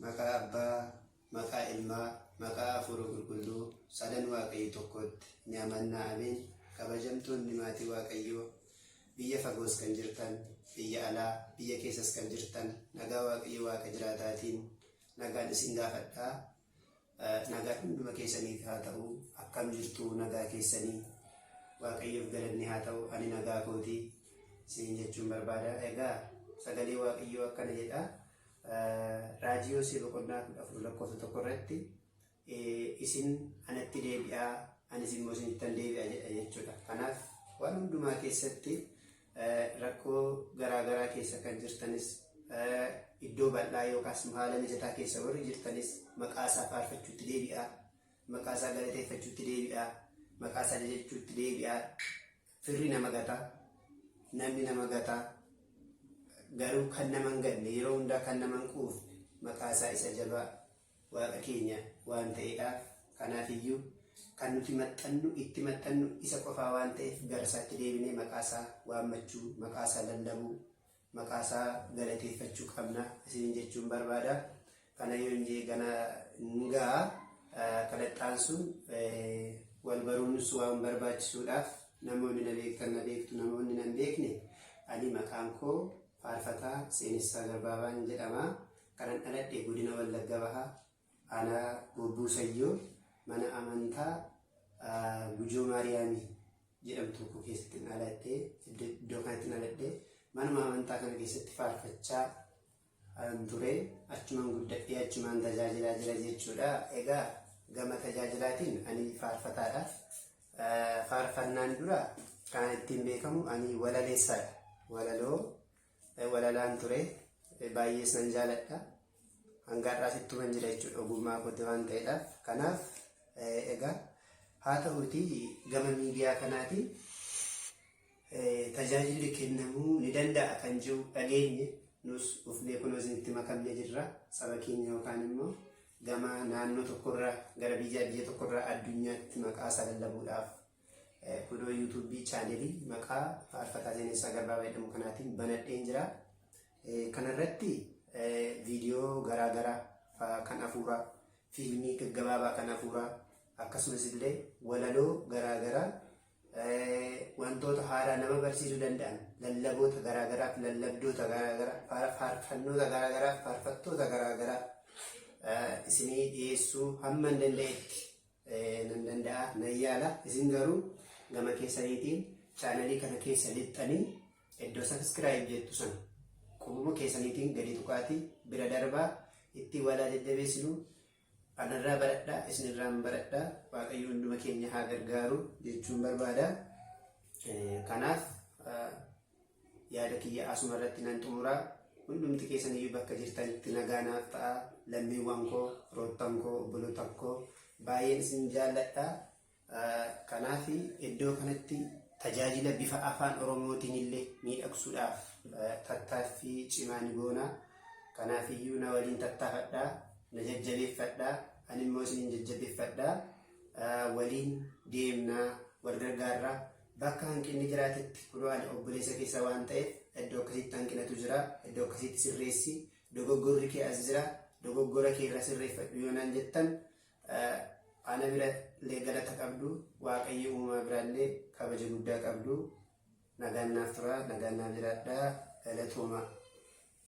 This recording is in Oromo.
Maqaa Abbaa, maqaa Ilmaa, maqaa Hafuura Qulqulluu, sadan Waaqayyo tokkotti ni amannaa ameen. Kabajamtoonni maatii Waaqayyoo biyya fagoos kan jirtan, biyya alaa, biyya keessas kan jirtan, nagaa Waaqayyo Waaqa jiraataatiin nagaan isin gaafadhaa. Nagaa hunduma keessaniif haa ta'u. Akkam jirtu nagaa keessanii? Waaqayyoof galanni haa ta'u. Ani nagaa kootii isin jechuun barbaada. Egaa sagalee Waaqayyoo akkana jedha. Raajii Hosee boqonnaa 14:1 irratti isin anatti deebi'aa, anis immoo isinittan deebi'a jedha jechuudha. Kanaaf waan hundumaa keessatti rakkoo garaagaraa keessa kan jirtanis, iddoo bal'aa yookaas haala mijataa keessa warri jirtanis maqaa isaa faarfachuutti deebi'aa, maqaa isaa galateeffachuutti deebi'aa, maqaa isaa jajachuutti deebi'aa. Firri nama gataa, namni nama gataa, garuu kan nama hin ganne, yeroo hundaa kan nama hin quufne maqaa isaa isa jabaa Waaqa keenya waan ta'eedhaaf. Kanaafiyyuu kan nuti itti maxxannu isa qofaa waan ta'eef gara isaatti deebinee maqaa isaa waammachuu, maqaa isaa lallabuu, maqaa isaa galateeffachuu qabna isin jechuun barbaada. Kana yoo hin jee gana ngaa kadhaxaan sun wal baruunis waan barbaachisuudhaaf namoonni na beektan na beektu, namoonni na hin beekne ani maqaan koo Faarfataa Seenessaa Garbaabaan jedhama. Kanan dhaladhe godina Wallagga Bahaa, aanaa Gobbuu Sayyoo, mana amantaa Gujoo Maariyaamii jedhamtu tokko keessatti dhaladhe. Iddoo kanatti dhaladhe manuma amantaa kana keessatti faarfachaa ture. Achumaan guddadhee achumaan tajaajilaa jira jechuudha. Egaa gama tajaajilaatiin ani faarfataadha. Faarfannaan dura kan ittiin beekamu ani walaleessaadha. Walalaan ture, baay'ee san jaaladha. Hanga har'aas ittuman jira jechuudha, ogummaa kooti waan ta'eedhaaf. Kanaaf egaa haa ta'uutii gama miidiyaa kanaatiin tajaajilli kennamuu ni danda'a kan jiru dhageenye nus ufnee kunoo isinitti makamnee jirra. Saba keenya yookaan immoo gama naannoo tokkorraa gara biyya tokkorraa addunyaatti maqaa isaa lallabuudhaaf kunoo yuutuubii chaanelii maqaa Faarfataa Seenessaa Garbaabaa jedhamu kanaatiin banadheen jira. Kanarratti viidiyoo garaagaraa kan hafuuraa, fiilmii gaggabaabaa kan hafuuraa, akkasumas illee walaloo garaagaraa, wantoota haaraa nama barsiisuu danda'an, lallaboota garaagaraa fi lallabdoota garaagaraa, faarfannoota garaagaraa, faarfattoota garaagaraa isinii dhiyeessuu hamma hin danda'etti nan danda'a, nan yaala. Isin garuu gama keessaniitiin chaanalii kana keessa lixxanii iddoo sabiskiraayib jettu sana qubuma keessaniitiin gadi tuqaatii bira darbaa itti walaa jajjabeessinu. Anarraa baradhaa, isinirraa baradhaa. Waaqayyo hunduma keenya haa gargaaru jechuun barbaada. Kanaaf yaada kiyya asuma irratti nan xumuraa. Hundumti keessaniyyuu bakka jirtanitti nagaa naaf ta'a. Lammiiwwan koo, firoottan koo, obboloota koo baay'een isin jaalladha. Kanaaf iddoo kanatti tajaajila bifa afaan Oromootiin illee miidhagsuudhaaf tattaaffii cimaa ni goona. Kanaafiyyuu na waliin tattaafadhaa, na jajjabeeffadhaa, ani immoo isin jajjabeeffadhaa. Waliin deemnaa, wal gargaarraa. Bakka hanqinni jiraatetti kunoo ani obboleessa keessa waan ta'eef iddoo akkasitti hanqinatu jira, iddoo akkasitti sirreessi, dogoggorri kee as jira, dogoggora kee irra sirreeffadhu yoo naan jettan ana bira illee galata qabdu, Waaqayyo uumaa biraallee kabaja guddaa qabdu. Nagaan naaf tura, nagaan naaf jiraadhaa. Galatooma.